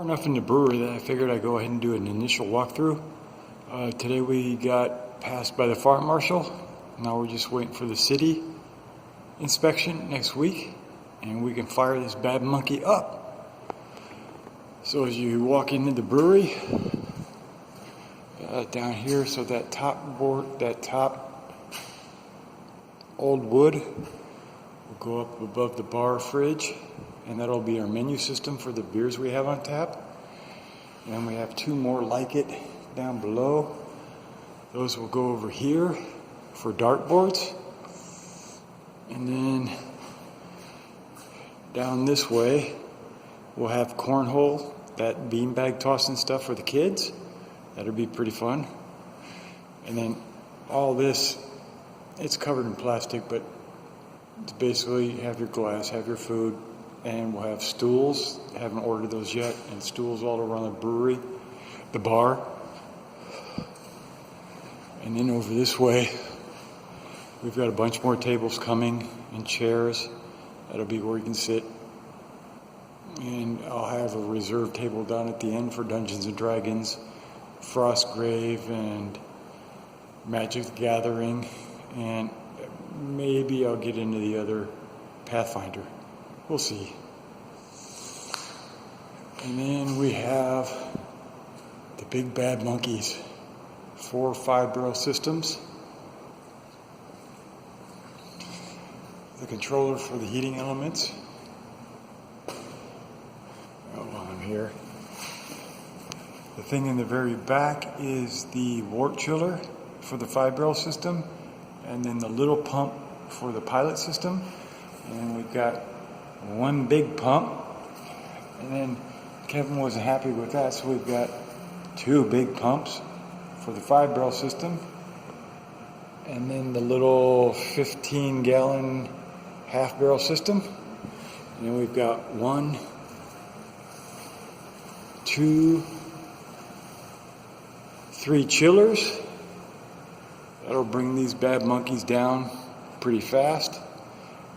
enough in the brewery that I figured I'd go ahead and do an initial walkthrough. Today we got passed by the fire marshal. Now we're just waiting for the city inspection next week, and we can fire this bad monkey up. So as you walk into the brewery, down here, so that top board, that top old wood will go up above the bar fridge, and that'll be our menu system for the beers we have on tap. And we have two more like it down below. Those will go over here for dartboards. And then down this way, we'll have cornhole, that beanbag tossing stuff for the kids. That'll be pretty fun. And then all this, it's covered in plastic, but it's basically have your glass, have your food, and we'll have stools. Haven't ordered those yet, and stools all around the brewery, the bar. And then over this way, we've got a bunch more tables coming and chairs. That'll be where you can sit. And I'll have a reserved table down at the end for Dungeons and Dragons, Frostgrave, and Magic the Gathering, and maybe I'll get into the other Pathfinder. We'll see. And then we have the big bad monkeys, 4 5-barrel systems. The controller for the heating elements. While I'm here. The thing in the very back is the wort chiller for the 5-barrel system, and then the little pump for the pilot system. And we've got one big pump, and then Kevin wasn't happy with that, so we've got 2 big pumps for the 5-barrel system, and then the little 15-gallon half-barrel system. And then we've got 1, 2, 3 chillers. That'll bring these bad monkeys down pretty fast.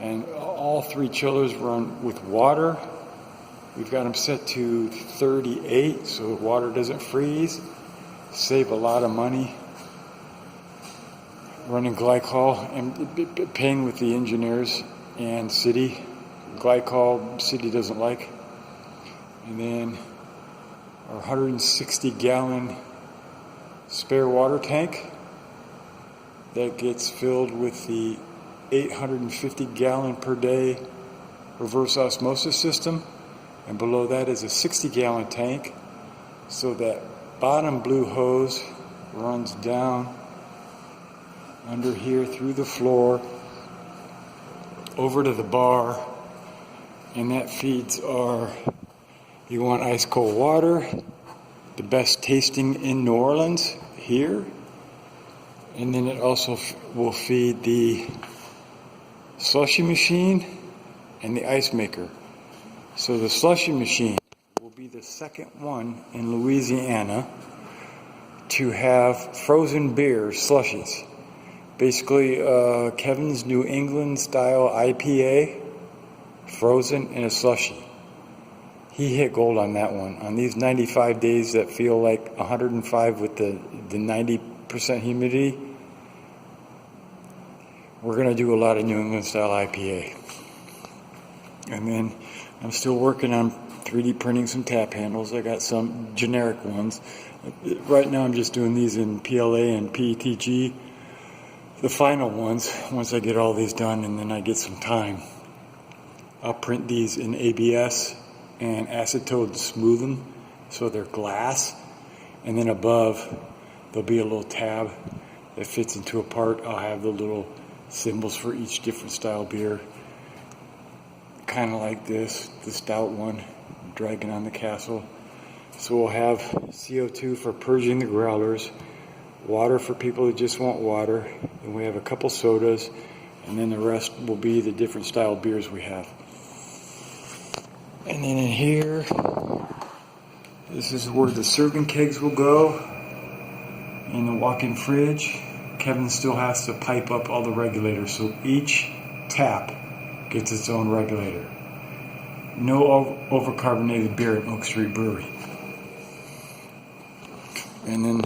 And all 3 chillers run with water. We've got them set to 38 so the water doesn't freeze. Save a lot of money running glycol and paying with the engineers and city. Glycol, city doesn't like. And then our 160-gallon spare water tank that gets filled with the 850-gallon per day reverse osmosis system, and below that is a 60-gallon tank. So that bottom blue hose runs down under here through the floor over to the bar, and that feeds our, you want ice cold water, the best tasting in New Orleans here. And then it also will feed the slushy machine and the ice maker. So the slushy machine will be the second one in Louisiana to have frozen beer slushies. Basically, Kevin's New England style IPA, frozen in a slushy. He hit gold on that one. On these 95 days that feel like 105 with the 90% humidity, we're going to do a lot of New England style IPA. And then I'm still working on 3D printing some tap handles. I got some generic ones. Right now I'm just doing these in PLA and PETG. The final ones, once I get all these done and then I get some time, I'll print these in ABS and acetone to smooth them so they're glass. And then above there'll be a little tab that fits into a part. I'll have the little symbols for each different style beer, kind of like this, the stout one, Dragon on the Castle. So we'll have CO2 for purging the growlers, water for people that just want water, and we have a couple sodas, and then the rest will be the different style beers we have. And then in here, this is where the serving kegs will go in the walk-in fridge. Kevin still has to pipe up all the regulators, so each tap gets its own regulator. No overcarbonated beer at Oak Street Brewery. And then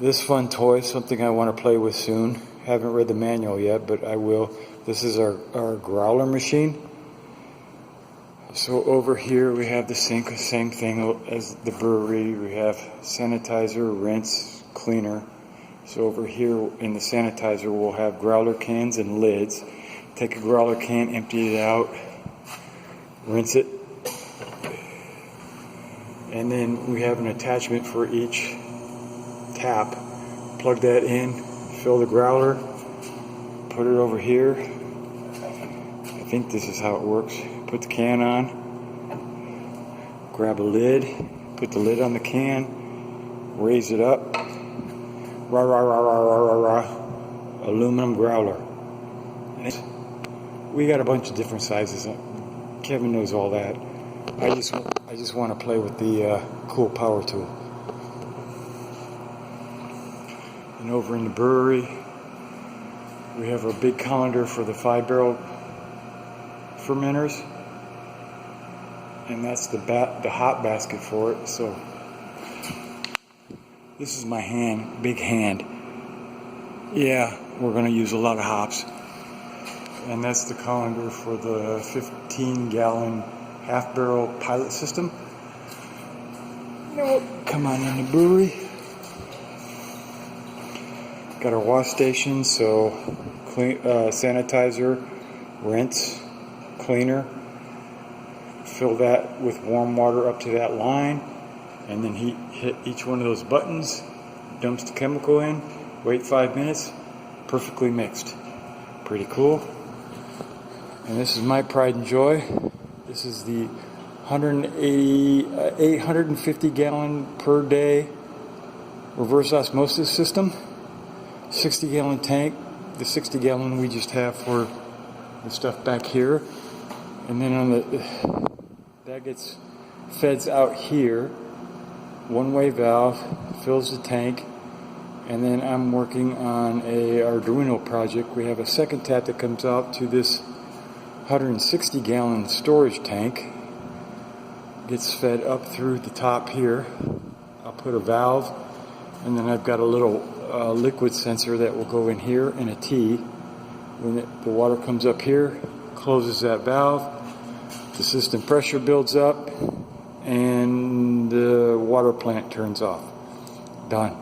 this fun toy, something I want to play with soon. Haven't read the manual yet, but I will. This is our growler machine. So over here we have the sink, same thing as the brewery. We have sanitizer, rinse, cleaner. So over here in the sanitizer we'll have growler cans and lids. Take a growler can, empty it out, rinse it. And then we have an attachment for each tap. Plug that in, fill the growler, put it over here. I think this is how it works. Put the can on, grab a lid, put the lid on the can, raise it up. Rah, rah, rah, rah, rah, rah, rah. Aluminum growler. We got a bunch of different sizes. Kevin knows all that. I just want to play with the cool power tool. And over in the brewery, we have a big colander for the 5-barrel fermenters, and that's the hop basket for it. So this is my hand, big hand. Yeah, we're going to use a lot of hops. And that's the colander for the 15-gallon half-barrel pilot system. Come on in the brewery. Got our wash station, so clean, sanitizer, rinse, cleaner. Fill that with warm water up to that line, and then hit each one of those buttons, dumps the chemical in, wait 5 minutes, perfectly mixed. Pretty cool. And this is my pride and joy. This is the 850 gallon per day reverse osmosis system. 60 gallon tank. The 60 gallon we just have for the stuff back here. And then that gets feds out here. One-way valve, fills the tank. And then I'm working on a Arduino project. We have a second tap that comes out to this 160 gallon storage tank. Gets fed up through the top here. I'll put a valve, and then I've got a little liquid sensor that will go in here and a T. When the water comes up here, closes that valve, the system pressure builds up, and the water plant turns off. Done.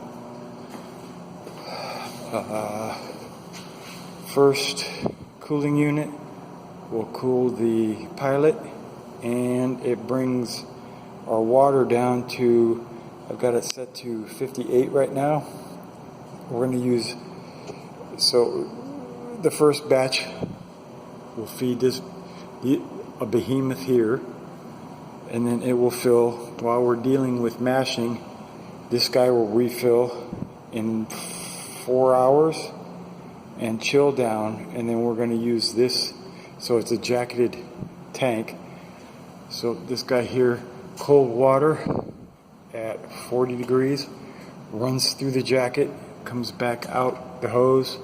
First cooling unit will cool the pilot, and it brings our water down to, I've got it set to 58 right now. We're going to use, so the first batch will feed a behemoth here, and then it will fill, while we're dealing with mashing, this guy will refill in 4 hours and chill down, and then we're going to use this. So it's a jacketed tank. So this guy here, cold water at 40 degrees, runs through the jacket, comes back out the hose,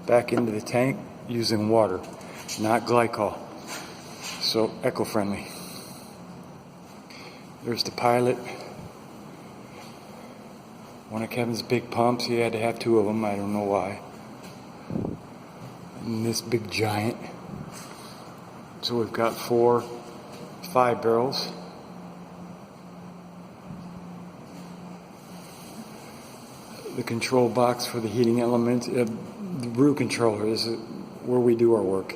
back into the tank using water, not glycol. So eco-friendly. There's the pilot. One of Kevin's big pumps, he had to have 2 of them, I don't know why. And this big giant. So we've got 4 5-barrels. The control box for the heating element, the brew controller is where we do our work.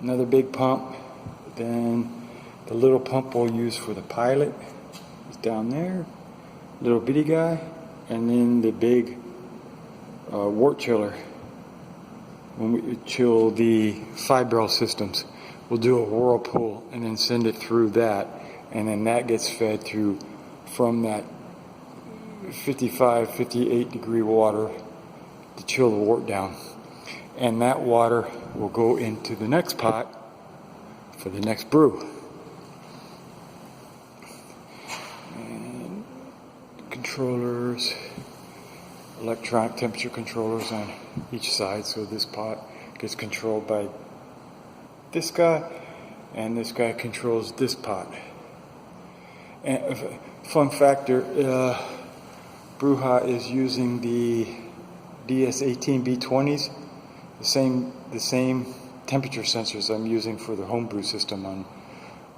Another big pump. Then the little pump we'll use for the pilot is down there. Little bitty guy. And then the big wort chiller. When we chill the 5-barrel systems, we'll do a whirlpool and then send it through that, and then that gets fed through from that 55, 58 degree water to chill the wort down. And that water will go into the next pot for the next brew. And controllers, electronic temperature controllers on each side, so this pot gets controlled by this guy, and this guy controls this pot. And fun factor, Bruja is using the DS18B20s, the same temperature sensors I'm using for the homebrew system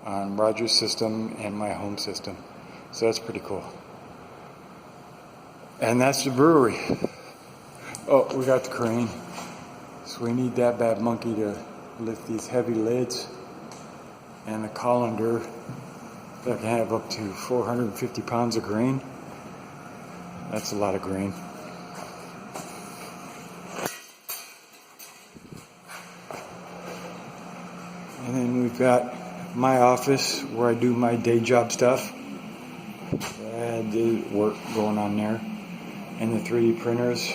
on Roger's system and my home system. So that's pretty cool. And that's the brewery. Oh, we got the crane. So we need that bad monkey to lift these heavy lids, and the colander that can have up to 450 pounds of grain. That's a lot of grain. And then we've got my office where I do my day job stuff. I did work going on there. And the 3D printers,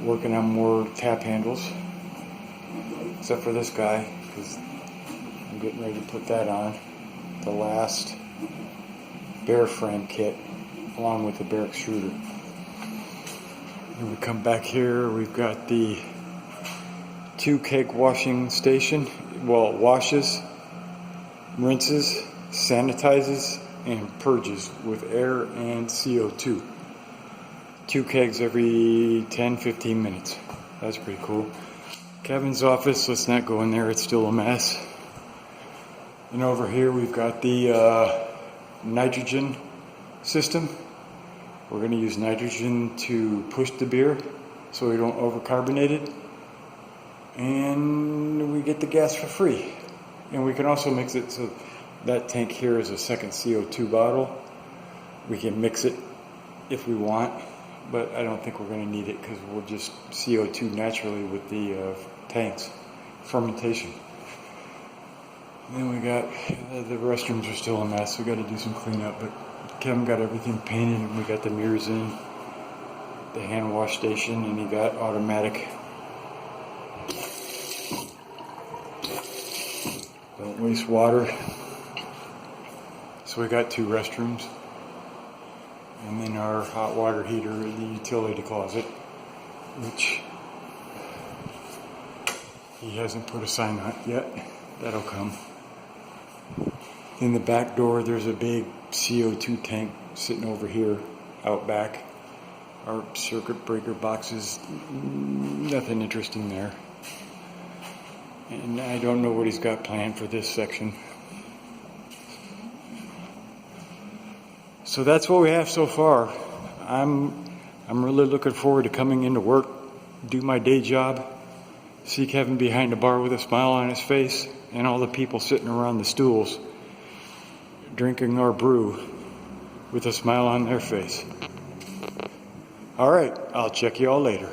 working on more tap handles. Except for this guy, because I'm getting ready to put that on. The last bear frame kit, along with the bear extruder. And we come back here, we've got the 2-keg washing station. Well, it washes, rinses, sanitizes, and purges with air and CO2. 2 kegs every 10-15 minutes. That's pretty cool. Kevin's office, let's not go in there, it's still a mess. And over here we've got the nitrogen system. We're going to use nitrogen to push the beer so we don't overcarbonate it. And we get the gas for free. And we can also mix it so that tank here is a second CO2 bottle. We can mix it if we want, but I don't think we're going to need it because we'll just CO2 naturally with the tanks, fermentation. And then we got, the restrooms are still a mess, we got to do some cleanup, but Kevin got everything painted and we got the mirrors in, the hand wash station, and he got automatic. Don't waste water. So we got 2 restrooms. And then our hot water heater in the utility closet, which he hasn't put a sign on yet. That'll come. In the back door, there's a big CO2 tank sitting over here, out back. Our circuit breaker boxes, nothing interesting there. And I don't know what he's got planned for this section. So that's what we have so far. I'm really looking forward to coming into work, do my day job, see Kevin behind the bar with a smile on his face, and all the people sitting around the stools drinking our brew with a smile on their face. All right, I'll check you all later.